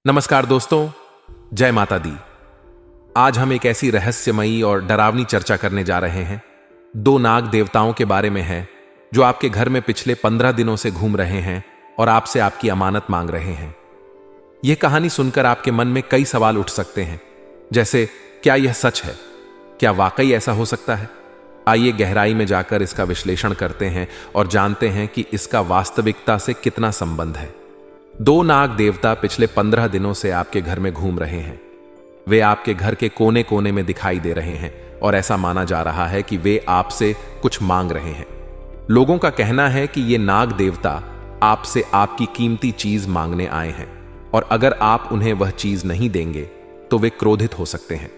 नमस्कार दोस्तों, जय माता दी। आज हम एक ऐसी रहस्यमयी और डरावनी चर्चा करने जा रहे हैं। दो नाग देवताओं के बारे में है जो आपके घर में पिछले 15 दिनों से घूम रहे हैं और आपसे आपकी अमानत मांग रहे हैं। यह कहानी सुनकर आपके मन में कई सवाल उठ सकते हैं, जैसे क्या यह सच है? क्या वाकई ऐसा हो सकता है? आइए गहराई में जाकर इसका विश्लेषण करते हैं और जानते हैं कि इसका वास्तविकता से कितना संबंध है। दो नाग देवता पिछले 15 दिनों से आपके घर में घूम रहे हैं। वे आपके घर के कोने कोने में दिखाई दे रहे हैं और ऐसा माना जा रहा है कि वे आपसे कुछ मांग रहे हैं। लोगों का कहना है कि ये नाग देवता आपसे आपकी कीमती चीज मांगने आए हैं और अगर आप उन्हें वह चीज नहीं देंगे तो वे क्रोधित हो सकते हैं।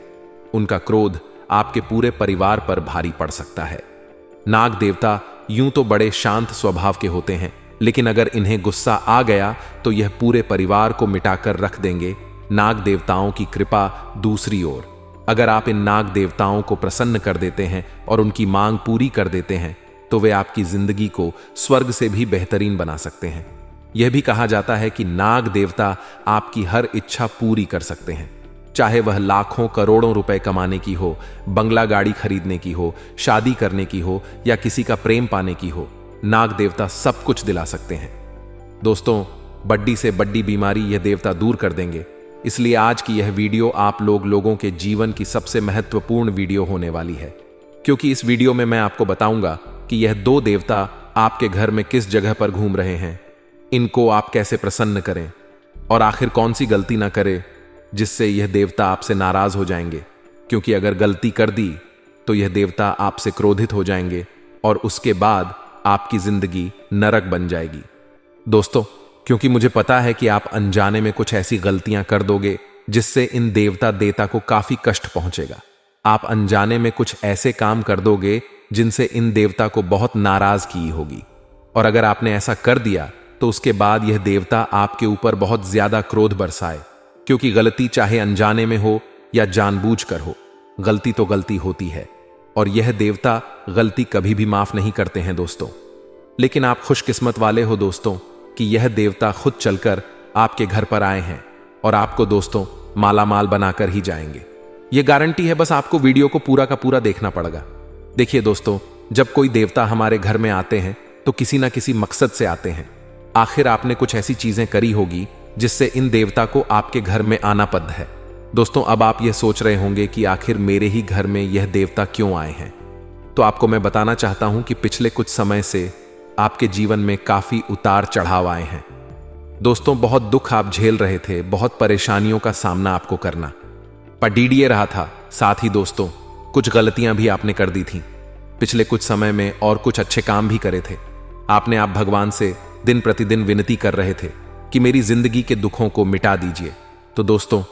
उनका क्रोध आपके पूरे परिवार पर भारी पड़ सकता है। नाग देवता यूं तो बड़े शांत स्वभाव के होते हैं, लेकिन अगर इन्हें गुस्सा आ गया तो यह पूरे परिवार को मिटाकर रख देंगे। नाग देवताओं की कृपा दूसरी ओर, अगर आप इन नाग देवताओं को प्रसन्न कर देते हैं और उनकी मांग पूरी कर देते हैं तो वे आपकी जिंदगी को स्वर्ग से भी बेहतरीन बना सकते हैं। यह भी कहा जाता है कि नाग देवता आपकी हर इच्छा पूरी कर सकते हैं, चाहे वह लाखों करोड़ों रुपए कमाने की हो, बंगला गाड़ी खरीदने की हो, शादी करने की हो या किसी का प्रेम पाने की हो। नाग देवता सब कुछ दिला सकते हैं। दोस्तों, बड्डी से बड्डी बीमारी यह देवता दूर कर देंगे। इसलिए आज की यह वीडियो आप लोगों के जीवन की सबसे महत्वपूर्ण वीडियो होने वाली है, क्योंकि इस वीडियो में मैं आपको बताऊंगा कि यह दो देवता आपके घर में किस जगह पर घूम रहे हैं, इनको आप कैसे प्रसन्न करें और आखिर कौन सी गलती ना करें जिससे यह देवता आपसे नाराज हो जाएंगे, क्योंकि अगर गलती कर दी तो यह देवता आपसे क्रोधित हो जाएंगे और उसके बाद आपकी जिंदगी नरक बन जाएगी। दोस्तों, क्योंकि मुझे पता है कि आप अनजाने में कुछ ऐसी गलतियां कर दोगे जिससे इन देवता को काफी कष्ट पहुंचेगा। आप अनजाने में कुछ ऐसे काम कर दोगे जिनसे इन देवता को बहुत नाराज की होगी, और अगर आपने ऐसा कर दिया तो उसके बाद यह देवता आपके ऊपर बहुत ज्यादा क्रोध बरसाए, क्योंकि गलती चाहे अनजाने में हो या जानबूझकर हो, गलती तो गलती होती है और यह देवता गलती कभी भी माफ नहीं करते हैं दोस्तों। लेकिन आप खुशकिस्मत वाले हो दोस्तों कि यह देवता खुद चलकर आपके घर पर आए हैं और आपको दोस्तों माला माल बनाकर ही जाएंगे। यह गारंटी है, बस आपको वीडियो को पूरा का पूरा देखना पड़ेगा। देखिए दोस्तों, जब कोई देवता हमारे घर में आते हैं तो किसी ना किसी मकसद से आते हैं। आखिर आपने कुछ ऐसी चीजें करी होगी जिससे इन देवता को आपके घर में आना पड़ है। दोस्तों, अब आप यह सोच रहे होंगे कि आखिर मेरे ही घर में यह देवता क्यों आए हैं। तो आपको मैं बताना चाहता हूं कि पिछले कुछ समय से आपके जीवन में काफी उतार चढ़ाव आए हैं। दोस्तों, बहुत दुख आप झेल रहे थे, बहुत परेशानियों का सामना आपको करना पड़िए रहा था। साथ ही दोस्तों, कुछ गलतियां भी आपने कर दी थी पिछले कुछ समय में और कुछ अच्छे काम भी करे थे। आपने आप भगवान से दिन प्रतिदिन विनती कर रहे थे कि मेरी जिंदगी के दुखों को मिटा दीजिए। तो दोस्तों,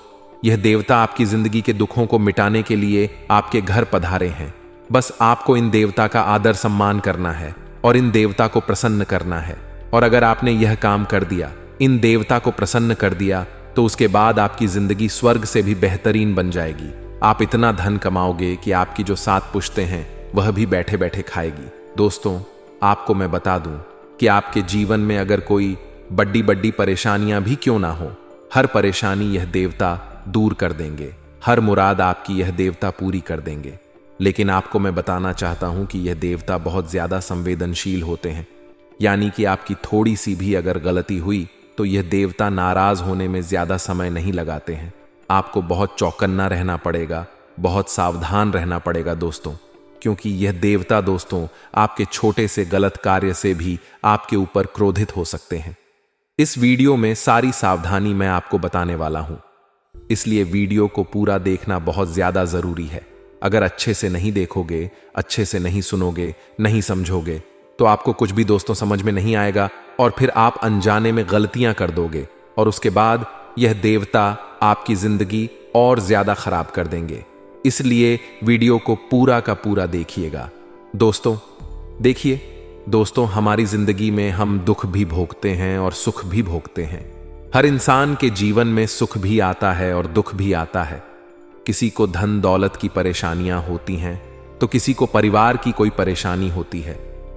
यह देवता आपकी जिंदगी के दुखों को मिटाने के लिए आपके घर पधारे हैं। बस आपको इन देवता का आदर सम्मान करना है और इन देवता को प्रसन्न करना है। और अगर आपने यह काम कर दिया, इन देवता को प्रसन्न कर दिया, तो उसके बाद आपकी जिंदगी स्वर्ग से भी बेहतरीन बन जाएगी। आप इतना धन कमाओगे कि आपकी जो 7 पुश्तें हैं वह भी बैठे बैठे खाएगी। दोस्तों, आपको मैं बता दूं कि आपके जीवन में अगर कोई बड्डी बड्डी परेशानियां भी क्यों ना हो, हर परेशानी यह देवता दूर कर देंगे, हर मुराद आपकी यह देवता पूरी कर देंगे। लेकिन आपको मैं बताना चाहता हूं कि यह देवता बहुत ज्यादा संवेदनशील होते हैं, यानी कि आपकी थोड़ी सी भी अगर गलती हुई तो यह देवता नाराज होने में ज्यादा समय नहीं लगाते हैं। आपको बहुत चौकन्ना रहना पड़ेगा, बहुत सावधान रहना पड़ेगा दोस्तों, क्योंकि यह देवता दोस्तों आपके छोटे से गलत कार्य से भी आपके ऊपर क्रोधित हो सकते हैं। इस वीडियो में सारी सावधानी मैं आपको बताने वाला हूं, इसलिए वीडियो को पूरा देखना बहुत ज्यादा जरूरी है। अगर अच्छे से नहीं देखोगे, अच्छे से नहीं सुनोगे, नहीं समझोगे तो आपको कुछ भी दोस्तों समझ में नहीं आएगा और फिर आप अनजाने में गलतियां कर दोगे और उसके बाद यह देवता आपकी जिंदगी और ज्यादा खराब कर देंगे। इसलिए वीडियो को पूरा का पूरा देखिएगा दोस्तों। देखिए दोस्तों, हमारी जिंदगी में हम दुख भी भोगते हैं और सुख भी भोगते हैं। हर इंसान के जीवन में सुख भी आता है और दुख भी आता है। किसी को धन दौलत की परेशानियां होती हैं तो किसी को परिवार की कोई परेशानी होती है,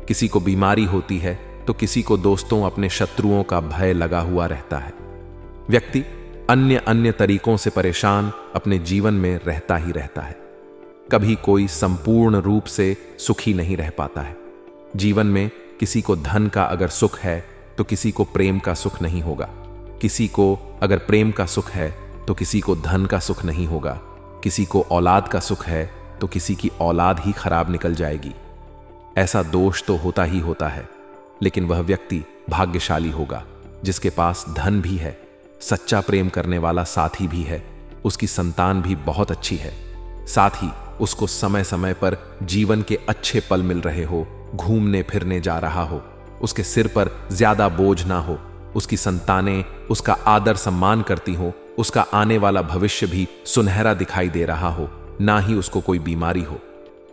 किसी को बीमारी होती है तो किसी को दोस्तों अपने शत्रुओं का भय लगा हुआ रहता है। व्यक्ति अन्य अन्य तरीकों से परेशान अपने जीवन में रहता ही रहता है। कभी कोई संपूर्ण रूप से सुखी नहीं रह पाता है। जीवन में किसी को धन का अगर सुख है तो किसी को प्रेम का सुख नहीं होगा। किसी को अगर प्रेम का सुख है तो किसी को धन का सुख नहीं होगा। किसी को औलाद का सुख है तो किसी की औलाद ही खराब निकल जाएगी। ऐसा दोष तो होता ही होता है, लेकिन वह व्यक्ति भाग्यशाली होगा जिसके पास धन भी है, सच्चा प्रेम करने वाला साथी भी है, उसकी संतान भी बहुत अच्छी है, साथ ही उसको समय समय पर जीवन के अच्छे पल मिल रहे हो, घूमने फिरने जा रहा हो, उसके सिर पर ज्यादा बोझ ना हो, उसकी संतानें उसका आदर सम्मान करती हो, उसका आने वाला भविष्य भी सुनहरा दिखाई दे रहा हो, ना ही उसको कोई बीमारी हो।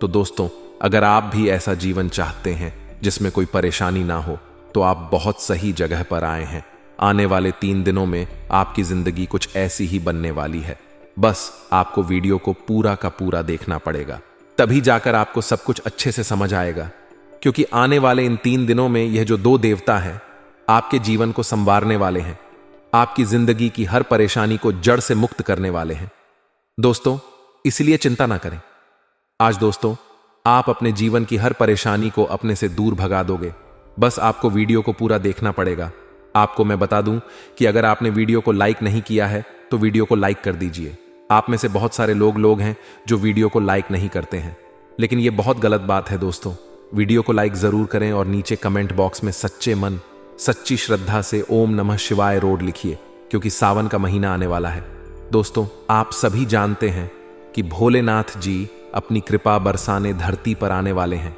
तो दोस्तों, अगर आप भी ऐसा जीवन चाहते हैं जिसमें कोई परेशानी ना हो, तो आप बहुत सही जगह पर आए हैं। आने वाले 3 दिनों में आपकी जिंदगी कुछ ऐसी ही बनने वाली है। बस आपको वीडियो को पूरा का पूरा देखना पड़ेगा, तभी जाकर आपको सब कुछ अच्छे से समझ आएगा। क्योंकि आने वाले इन 3 दिनों में यह जो 2 देवता हैं आपके जीवन को संवारने वाले हैं, आपकी जिंदगी की हर परेशानी को जड़ से मुक्त करने वाले हैं। दोस्तों, इसलिए चिंता ना करें। आज दोस्तों, आप अपने जीवन की हर परेशानी को अपने से दूर भगा दोगे। बस आपको वीडियो को पूरा देखना पड़ेगा। आपको मैं बता दूं कि अगर आपने वीडियो को लाइक नहीं किया है तो वीडियो को लाइक कर दीजिए। आप में से बहुत सारे लोग हैं जो वीडियो को लाइक नहीं करते हैं, लेकिन यह बहुत गलत बात है। दोस्तों, वीडियो को लाइक जरूर करें और नीचे कमेंट बॉक्स में सच्चे मन, सच्ची श्रद्धा से ओम नमः शिवाय रोड लिखिए, क्योंकि सावन का महीना आने वाला है। दोस्तों, आप सभी जानते हैं कि भोलेनाथ जी अपनी कृपा बरसाने धरती पर आने वाले हैं।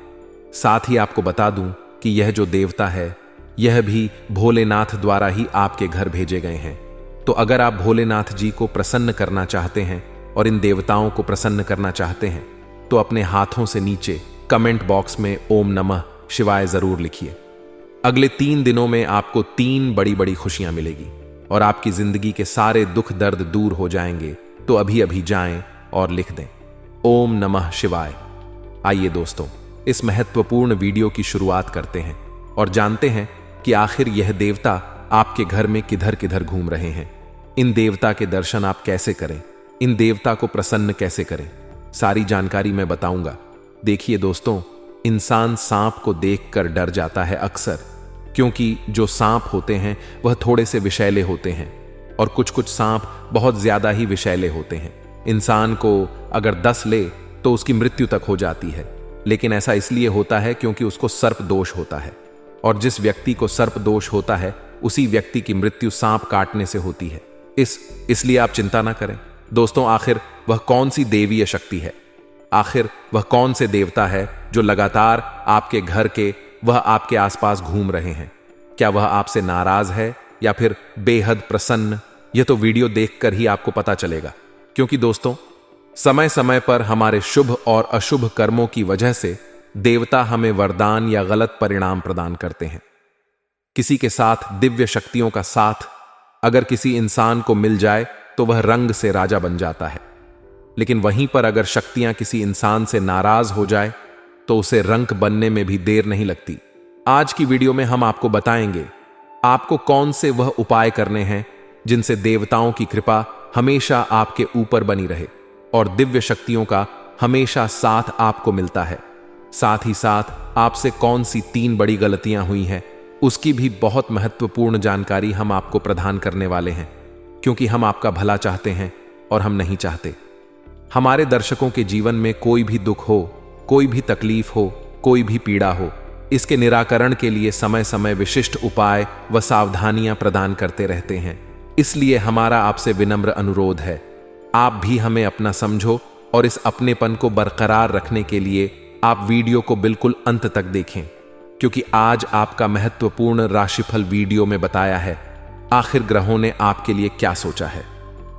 साथ ही आपको बता दूं कि यह जो देवता है यह भी भोलेनाथ द्वारा ही आपके घर भेजे गए हैं। तो अगर आप भोलेनाथ जी को प्रसन्न करना चाहते हैं और इन देवताओं को प्रसन्न करना चाहते हैं तो अपने हाथों से नीचे कमेंट बॉक्स में ओम नमः शिवाय जरूर लिखिए। अगले 3 दिनों में आपको 3 बड़ी बड़ी खुशियां मिलेगी और आपकी जिंदगी के सारे दुख दर्द दूर हो जाएंगे। तो अभी अभी जाएं और लिख दें ओम नमः शिवाय। आइए दोस्तों, इस महत्वपूर्ण वीडियो की शुरुआत करते हैं और जानते हैं कि आखिर यह देवता आपके घर में किधर किधर घूम रहे हैं। इन देवता के दर्शन आप कैसे करें, इन देवता को प्रसन्न कैसे करें, सारी जानकारी मैं बताऊंगा। देखिए दोस्तों, इंसान सांप को देखकर डर जाता है अक्सर, क्योंकि जो सांप होते हैं वह थोड़े से विषैले होते हैं और कुछ कुछ सांप बहुत ज्यादा ही विषैले होते हैं। इंसान को अगर 10 ले तो उसकी मृत्यु तक हो जाती है, लेकिन ऐसा इसलिए होता है क्योंकि उसको सर्प दोष होता है, और जिस व्यक्ति को सर्प दोष होता है उसी व्यक्ति की मृत्यु सांप काटने से होती है। इसलिए आप चिंता ना करें। दोस्तों, आखिर वह कौन सी देवीय शक्ति है, आखिर वह कौन से देवता है जो लगातार आपके घर के वह आपके आसपास घूम रहे हैं? क्या वह आपसे नाराज है या फिर बेहद प्रसन्न? यह तो वीडियो देखकर ही आपको पता चलेगा। क्योंकि दोस्तों, समय समय पर हमारे शुभ और अशुभ कर्मों की वजह से देवता हमें वरदान या गलत परिणाम प्रदान करते हैं। किसी के साथ दिव्य शक्तियों का साथ अगर किसी इंसान को मिल जाए तो वह रंग से राजा बन जाता है, लेकिन वहीं पर अगर शक्तियां किसी इंसान से नाराज हो जाए तो उसे रंक बनने में भी देर नहीं लगती। आज की वीडियो में हम आपको बताएंगे आपको कौन से वह उपाय करने हैं जिनसे देवताओं की कृपा हमेशा आपके ऊपर बनी रहे और दिव्य शक्तियों का हमेशा साथ आपको मिलता है। साथ ही साथ आपसे कौन सी 3 बड़ी गलतियां हुई हैं उसकी भी बहुत महत्वपूर्ण जानकारी हम आपको प्रदान करने वाले हैं, क्योंकि हम आपका भला चाहते हैं और हम नहीं चाहते हमारे दर्शकों के जीवन में कोई भी दुख हो, कोई भी तकलीफ हो, कोई भी पीड़ा हो, इसके निराकरण के लिए समय समय विशिष्ट उपाय व सावधानियां प्रदान करते रहते हैं। इसलिए हमारा आपसे विनम्र अनुरोध है, आप भी हमें अपना समझो और इस अपनेपन को बरकरार रखने के लिए आप वीडियो को बिल्कुल अंत तक देखें, क्योंकि आज आपका महत्वपूर्ण राशिफल वीडियो में बताया है आखिर ग्रहों ने आपके लिए क्या सोचा है,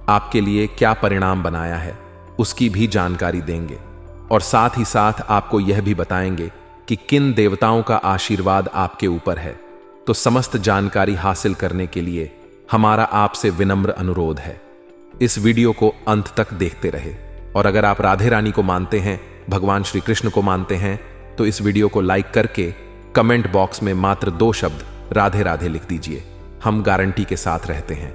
आपके लिए क्या परिणाम बनाया है, उसकी भी जानकारी देंगे और साथ ही साथ आपको यह भी बताएंगे कि किन देवताओं का आशीर्वाद आपके ऊपर है। तो समस्त जानकारी हासिल करने के लिए हमारा आपसे विनम्र अनुरोध है, इस वीडियो को अंत तक देखते रहे। और अगर आप राधे रानी को मानते हैं, भगवान श्री कृष्ण को मानते हैं, तो इस वीडियो को लाइक करके कमेंट बॉक्स में मात्र 2 शब्द राधे राधे लिख दीजिए। हम गारंटी के साथ रहते हैं।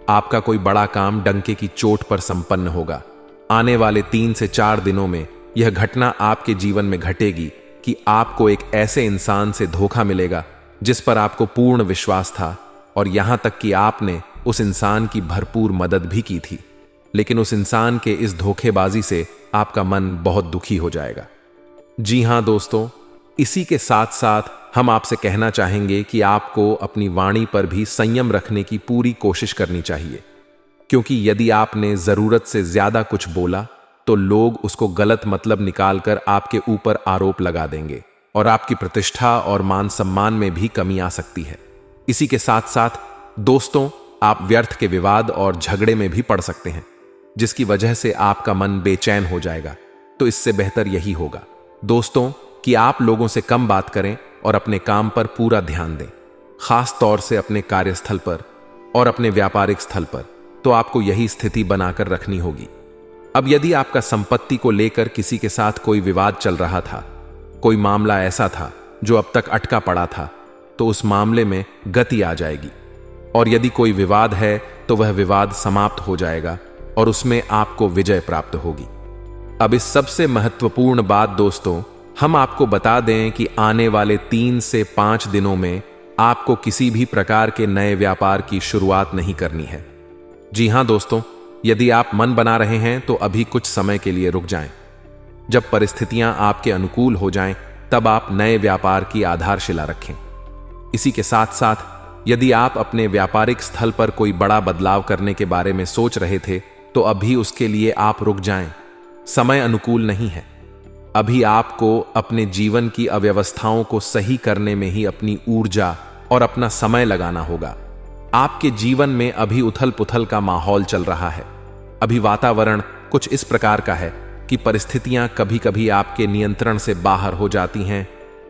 आपका कोई बड़ा काम डंके की चोट पर संपन्न होगा। आने वाले 3 से 4 दिनों में यह घटना आपके जीवन में घटेगी कि आपको एक ऐसे इंसान से धोखा मिलेगा जिस पर आपको पूर्ण विश्वास था, और यहां तक कि आपने उस इंसान की भरपूर मदद भी की थी। लेकिन उस इंसान के इस धोखेबाजी से आपका मन बहुत दुखी हो जाएगा। जी हां दोस्तों, इसी के साथ साथ हम आपसे कहना चाहेंगे कि आपको अपनी वाणी पर भी संयम रखने की पूरी कोशिश करनी चाहिए, क्योंकि यदि आपने जरूरत से ज्यादा कुछ बोला तो लोग उसको गलत मतलब निकालकर आपके ऊपर आरोप लगा देंगे और आपकी प्रतिष्ठा और मान सम्मान में भी कमी आ सकती है। इसी के साथ साथ दोस्तों, आप व्यर्थ के विवाद और झगड़े में भी पड़ सकते हैं, जिसकी वजह से आपका मन बेचैन हो जाएगा। तो इससे बेहतर यही होगा दोस्तों कि आप लोगों से कम बात करें और अपने काम पर पूरा ध्यान दें, खास तौर से अपने कार्यस्थल पर और अपने व्यापारिक स्थल पर। तो आपको यही स्थिति बनाकर रखनी होगी। अब यदि आपका संपत्ति को लेकर किसी के साथ कोई विवाद चल रहा था, कोई मामला ऐसा था जो अब तक अटका पड़ा था, तो उस मामले में गति आ जाएगी। और यदि कोई विवाद है तो वह विवाद समाप्त हो जाएगा और उसमें आपको विजय प्राप्त होगी। अब इस सबसे महत्वपूर्ण बात दोस्तों, हम आपको बता दें कि आने वाले 3 से 5 दिनों में आपको किसी भी प्रकार के नए व्यापार की शुरुआत नहीं करनी है। जी हां दोस्तों, यदि आप मन बना रहे हैं तो अभी कुछ समय के लिए रुक जाएं। जब परिस्थितियां आपके अनुकूल हो जाएं, तब आप नए व्यापार की आधारशिला रखें। इसी के साथ साथ यदि आप अपने व्यापारिक स्थल पर कोई बड़ा बदलाव करने के बारे में सोच रहे थे, तो अभी उसके लिए आप रुक जाएं। समय अनुकूल नहीं है। अभी आपको अपने जीवन की अव्यवस्थाओं को सही करने में ही अपनी ऊर्जा और अपना समय लगाना होगा। आपके जीवन में अभी उथल पुथल का माहौल चल रहा है। अभी वातावरण कुछ इस प्रकार का है कि परिस्थितियां कभी कभी आपके नियंत्रण से बाहर हो जाती हैं।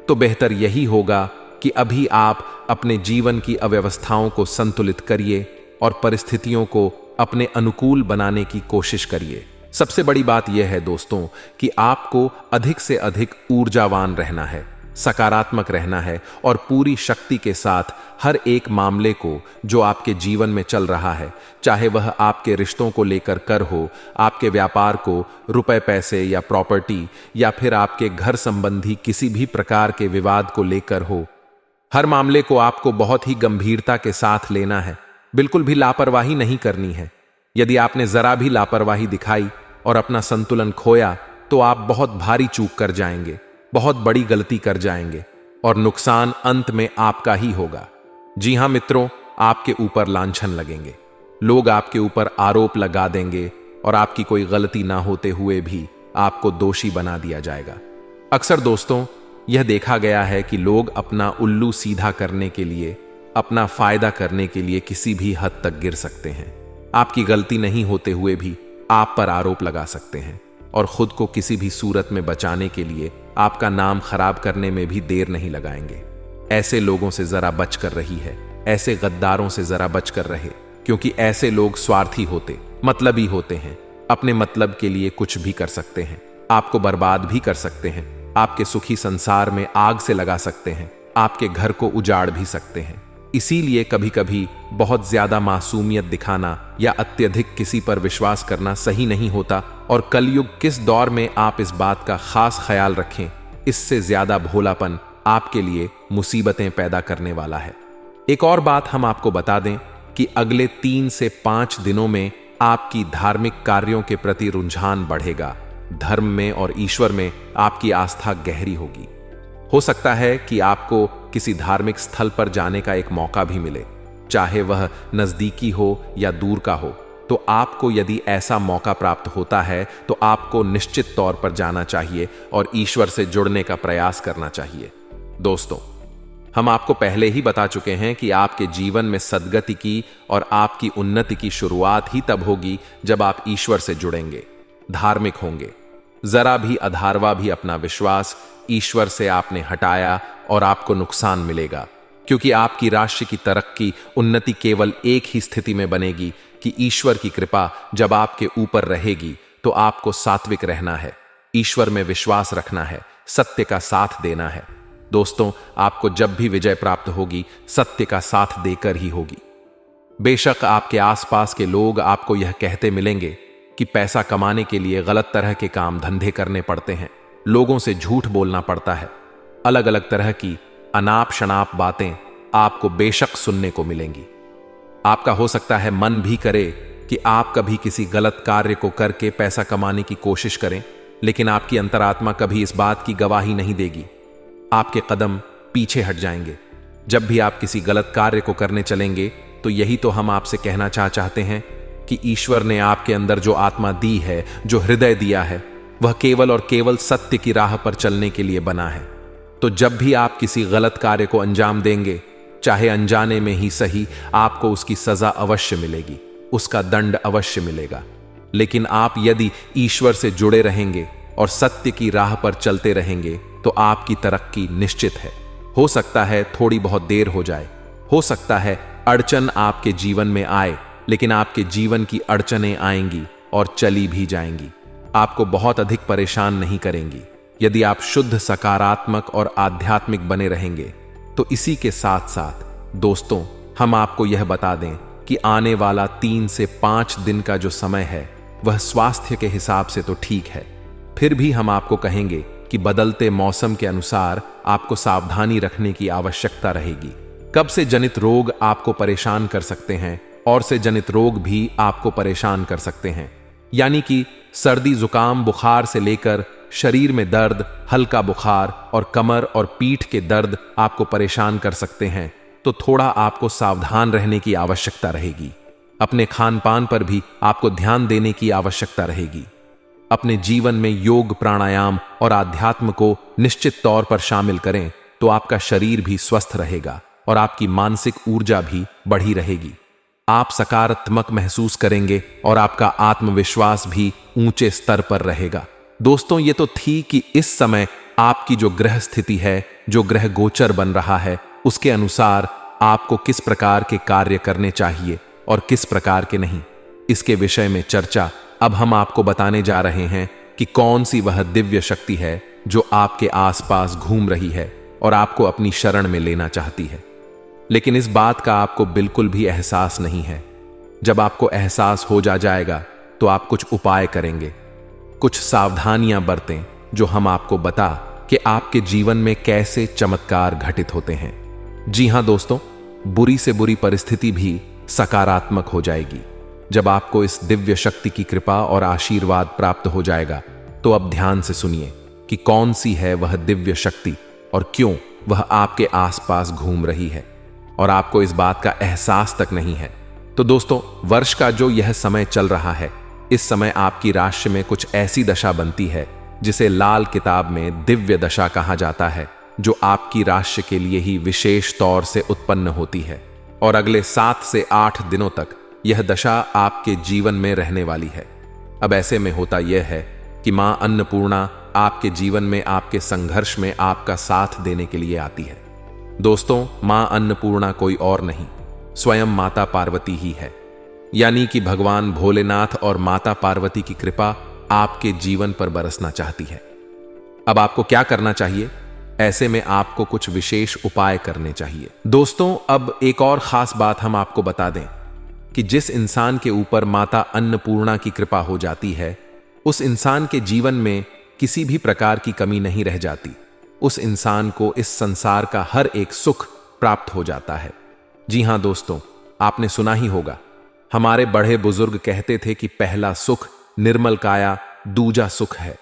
तो बेहतर यही होगा कि अभी आप अपने जीवन की अव्यवस्थाओं को संतुलित करिए और परिस्थितियों को अपने अनुकूल बनाने की कोशिश करिए। सबसे बड़ी बात यह है दोस्तों कि आपको अधिक से अधिक ऊर्जावान रहना है, सकारात्मक रहना है और पूरी शक्ति के साथ हर एक मामले को जो आपके जीवन में चल रहा है, चाहे वह आपके रिश्तों को लेकर कर हो, आपके व्यापार को, रुपए पैसे या प्रॉपर्टी, या फिर आपके घर संबंधी किसी भी प्रकार के विवाद को लेकर हो, हर मामले को आपको बहुत ही गंभीरता के साथ लेना है। बिल्कुल भी लापरवाही नहीं करनी है। यदि आपने जरा भी लापरवाही दिखाई और अपना संतुलन खोया, तो आप बहुत भारी चूक कर जाएंगे, बहुत बड़ी गलती कर जाएंगे और नुकसान अंत में आपका ही होगा। जी हां मित्रों, आपके ऊपर लांछन लगेंगे, लोग आपके ऊपर आरोप लगा देंगे और आपकी कोई गलती ना होते हुए भी आपको दोषी बना दिया जाएगा। अक्सर दोस्तों, यह देखा गया है कि लोग अपना उल्लू सीधा करने के लिए, अपना फायदा करने के लिए किसी भी हद तक गिर सकते हैं। आपकी गलती नहीं होते हुए भी आप पर आरोप लगा सकते हैं और खुद को किसी भी सूरत में बचाने के लिए आपका नाम खराब करने में भी देर नहीं लगाएंगे। ऐसे लोगों से जरा बच कर रही है, ऐसे गद्दारों से जरा बच कर रहे, क्योंकि ऐसे लोग स्वार्थी होते, मतलबी होते हैं, अपने मतलब के लिए कुछ भी कर सकते हैं, आपको बर्बाद भी कर सकते हैं, आपके सुखी संसार में आग से लगा सकते हैं, आपके घर को उजाड़ भी सकते हैं। इसीलिए कभी कभी बहुत ज्यादा मासूमियत दिखाना या अत्यधिक किसी पर विश्वास करना सही नहीं होता। और कलयुग किस दौर में आप इस बात का खास ख्याल रखें, इससे ज्यादा भोलापन आपके लिए मुसीबतें पैदा करने वाला है। एक और बात हम आपको बता दें कि अगले 3 से 5 दिनों में आपकी धार्मिक कार्यों के प्रति रुझान बढ़ेगा। धर्म में और ईश्वर में आपकी आस्था गहरी होगी। हो सकता है कि आपको किसी धार्मिक स्थल पर जाने का एक मौका भी मिले, चाहे वह नजदीकी हो या दूर का हो। तो आपको यदि ऐसा मौका प्राप्त होता है तो आपको निश्चित तौर पर जाना चाहिए और ईश्वर से जुड़ने का प्रयास करना चाहिए। दोस्तों, हम आपको पहले ही बता चुके हैं कि आपके जीवन में सद्गति की और आपकी उन्नति की शुरुआत ही तब होगी जब आप ईश्वर से जुड़ेंगे, धार्मिक होंगे। जरा भी अधारवा भी अपना विश्वास ईश्वर से आपने हटाया और आपको नुकसान मिलेगा, क्योंकि आपकी राशि की तरक्की, उन्नति केवल एक ही स्थिति में बनेगी कि ईश्वर की कृपा जब आपके ऊपर रहेगी। तो आपको सात्विक रहना है, ईश्वर में विश्वास रखना है, सत्य का साथ देना है। दोस्तों, आपको जब भी विजय प्राप्त होगी, सत्य का साथ देकर ही होगी। बेशक आपके आसपास के लोग आपको यह कहते मिलेंगे कि पैसा कमाने के लिए गलत तरह के काम धंधे करने पड़ते हैं, लोगों से झूठ बोलना पड़ता है। अलग अलग तरह की अनाप शनाप बातें आपको बेशक सुनने को मिलेंगी। आपका हो सकता है मन भी करे कि आप कभी किसी गलत कार्य को करके पैसा कमाने की कोशिश करें, लेकिन आपकी अंतरात्मा कभी इस बात की गवाही नहीं देगी। आपके कदम पीछे हट जाएंगे। जब भी आप किसी गलत कार्य को करने चलेंगे तो यही तो हम आपसे कहना चाहते हैं कि ईश्वर ने आपके अंदर जो आत्मा दी है, जो हृदय दिया है, वह केवल और केवल सत्य की राह पर चलने के लिए बना है। तो जब भी आप किसी गलत कार्य को अंजाम देंगे, चाहे अनजाने में ही सही, आपको उसकी सजा अवश्य मिलेगी, उसका दंड अवश्य मिलेगा। लेकिन आप यदि ईश्वर से जुड़े रहेंगे और सत्य की राह पर चलते रहेंगे तो आपकी तरक्की निश्चित है। हो सकता है थोड़ी बहुत देर हो जाए, हो सकता है अड़चन आपके जीवन में आए, लेकिन आपके जीवन की अड़चनें आएंगी और चली भी जाएंगी, आपको बहुत अधिक परेशान नहीं करेंगी यदि आप शुद्ध, सकारात्मक और आध्यात्मिक बने रहेंगे। तो इसी के साथ साथ दोस्तों, हम आपको यह बता दें कि आने वाला 3 से 5 दिन का जो समय है वह स्वास्थ्य के हिसाब से तो ठीक है, फिर भी हम आपको कहेंगे कि बदलते मौसम के अनुसार आपको सावधानी रखने की आवश्यकता रहेगी। कब से जनित रोग आपको परेशान कर सकते हैं और से जनित रोग भी आपको परेशान कर सकते हैं, यानी कि सर्दी, जुकाम, बुखार से लेकर शरीर में दर्द, हल्का बुखार और कमर और पीठ के दर्द आपको परेशान कर सकते हैं। तो थोड़ा आपको सावधान रहने की आवश्यकता रहेगी। अपने खान पान पर भी आपको ध्यान देने की आवश्यकता रहेगी। अपने जीवन में योग, प्राणायाम और आध्यात्म को निश्चित तौर पर शामिल करें तो आपका शरीर भी स्वस्थ रहेगा और आपकी मानसिक ऊर्जा भी बढ़ी रहेगी। आप सकारात्मक महसूस करेंगे और आपका आत्मविश्वास भी ऊंचे स्तर पर रहेगा। दोस्तों, ये तो थी कि इस समय आपकी जो ग्रह स्थिति है, जो ग्रह गोचर बन रहा है, उसके अनुसार आपको किस प्रकार के कार्य करने चाहिए और किस प्रकार के नहीं, इसके विषय में चर्चा अब हम आपको बताने जा रहे हैं कि कौन सी वह दिव्य शक्ति है जो आपके आसपास घूम रही है और आपको अपनी शरण में लेना चाहती है। लेकिन इस बात का आपको बिल्कुल भी एहसास नहीं है। जब आपको एहसास हो जाएगा तो आप कुछ उपाय करेंगे, कुछ सावधानियां बरतें जो हम आपको बता कि आपके जीवन में कैसे चमत्कार घटित होते हैं। जी हां दोस्तों, बुरी से बुरी परिस्थिति भी सकारात्मक हो जाएगी। जब आपको इस दिव्य शक्ति की कृपा और आशीर्वाद प्राप्त हो जाएगा तो अब ध्यान से सुनिए कि कौन सी है वह दिव्य शक्ति और क्यों वह आपके आसपास घूम रही है और आपको इस बात का एहसास तक नहीं है। तो दोस्तों, वर्ष का जो यह समय चल रहा है, इस समय आपकी राशि में कुछ ऐसी दशा बनती है जिसे लाल किताब में दिव्य दशा कहा जाता है, जो आपकी राशि के लिए ही विशेष तौर से उत्पन्न होती है और अगले 7 से 8 दिनों तक यह दशा आपके जीवन में रहने वाली है। अब ऐसे में होता यह है कि मां अन्नपूर्णा आपके जीवन में आपके संघर्ष में आपका साथ देने के लिए आती है। दोस्तों, मां अन्नपूर्णा कोई और नहीं, स्वयं माता पार्वती ही है, यानी कि भगवान भोलेनाथ और माता पार्वती की कृपा आपके जीवन पर बरसना चाहती है। अब आपको क्या करना चाहिए? ऐसे में आपको कुछ विशेष उपाय करने चाहिए। दोस्तों, अब एक और खास बात हम आपको बता दें कि जिस इंसान के ऊपर माता अन्नपूर्णा की कृपा हो जाती है, उस इंसान के जीवन में किसी भी प्रकार की कमी नहीं रह जाती। उस इंसान को इस संसार का हर एक सुख प्राप्त हो जाता है। जी हां दोस्तों, आपने सुना ही होगा, हमारे बड़े बुजुर्ग कहते थे कि पहला सुख निर्मल काया, दूजा सुख है।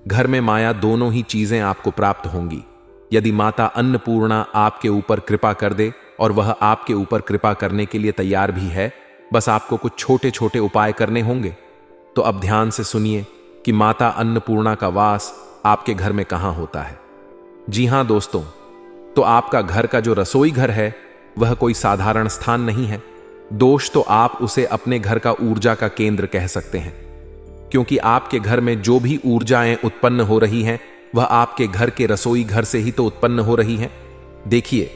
घर में माया दोनों ही चीजें आपको प्राप्त होंगी यदि माता अन्नपूर्णा आपके ऊपर कृपा कर दे, और वह आपके ऊपर कृपा करने के लिए तैयार भी है। बस आपको कुछ छोटे छोटे उपाय करने होंगे। तो अब ध्यान से सुनिए कि माता अन्नपूर्णा का वास आपके घर में कहां होता है। जी हां दोस्तों, तो आपका घर का जो रसोई घर है वह कोई साधारण स्थान नहीं है। दोष तो आप उसे अपने घर का ऊर्जा का केंद्र कह सकते हैं, क्योंकि आपके घर में जो भी ऊर्जाएं उत्पन्न हो रही हैं वह आपके घर के रसोई घर से ही तो उत्पन्न हो रही हैं। देखिए,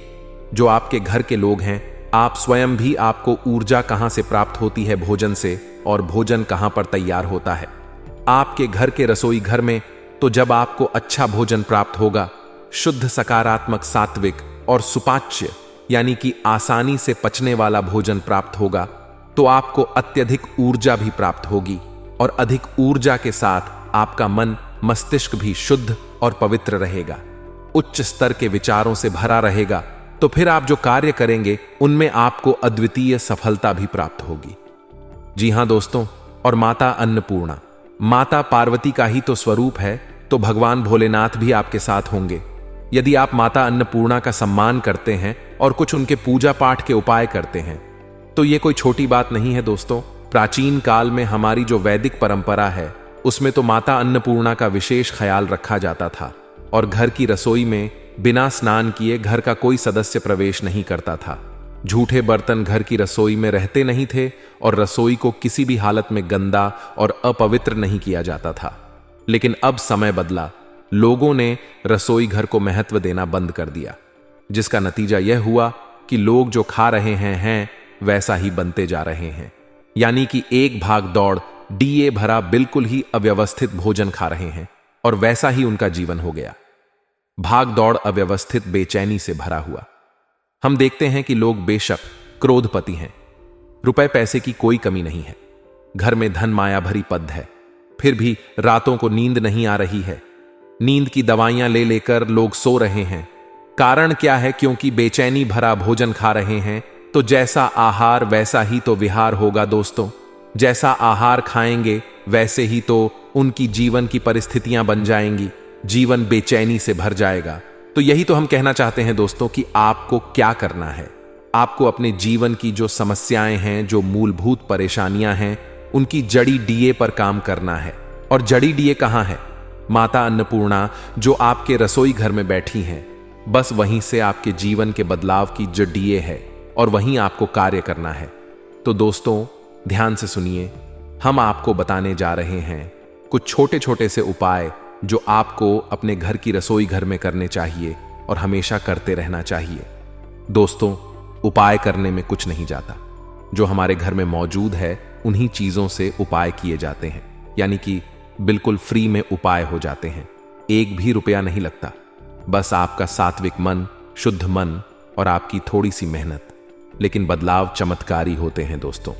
जो आपके घर के लोग हैं, आप स्वयं भी आपको ऊर्जा कहां से प्राप्त होती है? भोजन से। और भोजन कहां पर तैयार होता है? आपके घर के रसोई घर में। तो जब आपको अच्छा भोजन प्राप्त होगा, शुद्ध, सकारात्मक, सात्विक और सुपाच्य, यानी कि आसानी से पचने वाला भोजन प्राप्त होगा, तो आपको अत्यधिक ऊर्जा भी प्राप्त होगी और अधिक ऊर्जा के साथ आपका मन मस्तिष्क भी शुद्ध और पवित्र रहेगा, उच्च स्तर के विचारों से भरा रहेगा। तो फिर आप जो कार्य करेंगे उनमें आपको अद्वितीय सफलता भी प्राप्त होगी। जी हां दोस्तों, और माता अन्नपूर्णा, माता पार्वती का ही तो स्वरूप है, तो भगवान भोलेनाथ भी आपके साथ होंगे। यदि आप माता अन्नपूर्णा का सम्मान करते हैं और कुछ उनके पूजा पाठ के उपाय करते हैं, तो ये कोई छोटी बात नहीं है दोस्तों। प्राचीन काल में हमारी जो वैदिक परंपरा है, उसमें तो माता अन्नपूर्णा का विशेष ख्याल रखा जाता था और घर की रसोई में बिना स्नान किए घर का कोई सदस्य प्रवेश नहीं करता था। झूठे बर्तन घर की रसोई में रहते नहीं थे और रसोई को किसी भी हालत में गंदा और अपवित्र नहीं किया जाता था। लेकिन अब समय बदला, लोगों ने रसोई घर को महत्व देना बंद कर दिया, जिसका नतीजा यह हुआ कि लोग जो खा रहे हैं वैसा ही बनते जा रहे हैं। यानी कि एक भाग दौड़ डीए भरा बिल्कुल ही अव्यवस्थित भोजन खा रहे हैं और वैसा ही उनका जीवन हो गया। भाग दौड़ अव्यवस्थित बेचैनी से भरा हुआ। हम देखते हैं कि लोग बेशक क्रोधपति हैं, रुपए पैसे की कोई कमी नहीं है, घर में धन माया भरी पद है, फिर भी रातों को नींद नहीं आ रही है। नींद की दवाइयां ले लेकर लोग सो रहे हैं। कारण क्या है? क्योंकि बेचैनी भरा भोजन खा रहे हैं। तो जैसा आहार वैसा ही तो विहार होगा दोस्तों। जैसा आहार खाएंगे वैसे ही तो उनकी जीवन की परिस्थितियां बन जाएंगी, जीवन बेचैनी से भर जाएगा। तो यही तो हम कहना चाहते हैं दोस्तों कि आपको क्या करना है। आपको अपने जीवन की जो समस्याएं हैं, जो मूलभूत परेशानियां हैं, उनकी जड़ी डीए पर काम करना है। और जड़ी डीए कहां है? माता अन्नपूर्णा जो आपके रसोई घर में बैठी हैं, बस वहीं से आपके जीवन के बदलाव की जो डीए है और वहीं आपको कार्य करना है। तो दोस्तों ध्यान से सुनिए, हम आपको बताने जा रहे हैं कुछ छोटे छोटे से उपाय जो आपको अपने घर की रसोई घर में करने चाहिए और हमेशा करते रहना चाहिए। दोस्तों, उपाय करने में कुछ नहीं जाता, जो हमारे घर में मौजूद है उन्हीं चीजों से उपाय किए जाते हैं, यानी कि बिल्कुल फ्री में उपाय हो जाते हैं। एक भी रुपया नहीं लगता, बस आपका सात्विक मन, शुद्ध मन और आपकी थोड़ी सी मेहनत। लेकिन बदलाव चमत्कारी होते हैं दोस्तों,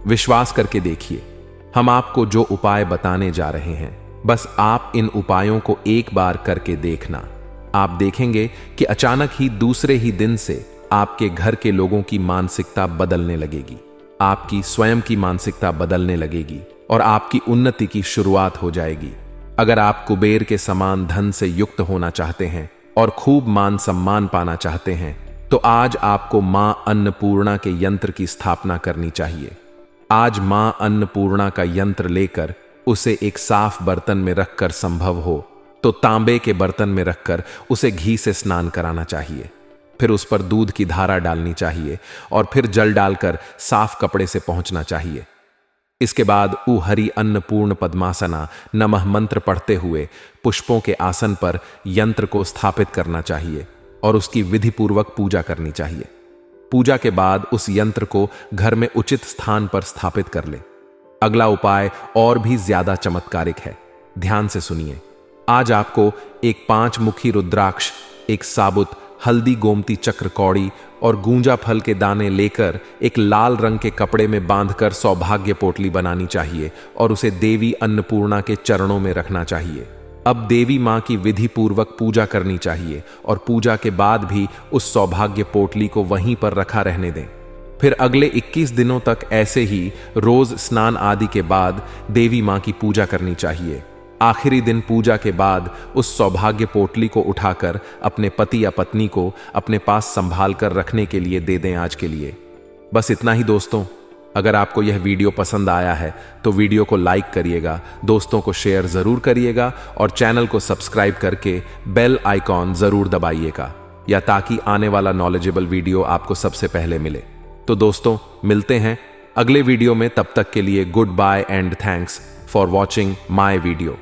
विश्वास करके देखिए। हम आपको जो उपाय बताने जा रहे हैं, बस आप इन उपायों को एक बार करके देखना। आप देखेंगे कि अचानक ही दूसरे ही दिन से आपके घर के लोगों की मानसिकता बदलने लगेगी, आपकी स्वयं की मानसिकता बदलने लगेगी और आपकी उन्नति की शुरुआत हो जाएगी। अगर आप कुबेर के समान धन से युक्त होना चाहते हैं और खूब मान सम्मान पाना चाहते हैं, तो आज आपको मां अन्नपूर्णा के यंत्र की स्थापना करनी चाहिए। आज मां अन्नपूर्णा का यंत्र लेकर उसे एक साफ बर्तन में रखकर, संभव हो तो तांबे के बर्तन में रखकर उसे घी से स्नान कराना चाहिए। फिर उस पर दूध की धारा डालनी चाहिए और फिर जल डालकर साफ कपड़े से पोंछना चाहिए। इसके बाद उ हरि अन्नपूर्ण पद्मासना नमः मंत्र पढ़ते हुए पुष्पों के आसन पर यंत्र को स्थापित करना चाहिए और उसकी विधि पूर्वक पूजा करनी चाहिए। पूजा के बाद उस यंत्र को घर में उचित स्थान पर स्थापित कर ले। अगला उपाय और भी ज्यादा चमत्कारिक है, ध्यान से सुनिए। आज आपको एक 5 मुखी रुद्राक्ष, एक साबुत हल्दी गोमती चक्र कौड़ी और गूंजा फल के दाने लेकर एक लाल रंग के कपड़े में बांधकर सौभाग्य पोटली बनानी चाहिए और उसे देवी अन्नपूर्णा के चरणों में रखना चाहिए। अब देवी मां की विधि पूर्वक पूजा करनी चाहिए और पूजा के बाद भी उस सौभाग्य पोटली को वहीं पर रखा रहने दें। फिर अगले 21 दिनों तक ऐसे ही रोज स्नान आदि के बाद देवी मां की पूजा करनी चाहिए। आखिरी दिन पूजा के बाद उस सौभाग्य पोटली को उठाकर अपने पति या पत्नी को अपने पास संभाल कर रखने के लिए दे दें आज के लिए। बस इतना ही दोस्तों। अगर आपको यह वीडियो पसंद आया है तो वीडियो को लाइक करिएगा, दोस्तों को शेयर जरूर करिएगा और चैनल को सब्सक्राइब करके बेल आइकॉन जरूर दबाइएगा, या ताकि आने वाला नॉलेजेबल वीडियो आपको सबसे पहले मिले। तो दोस्तों मिलते हैं अगले वीडियो में, तब तक के लिए goodbye and thanks for watching my video.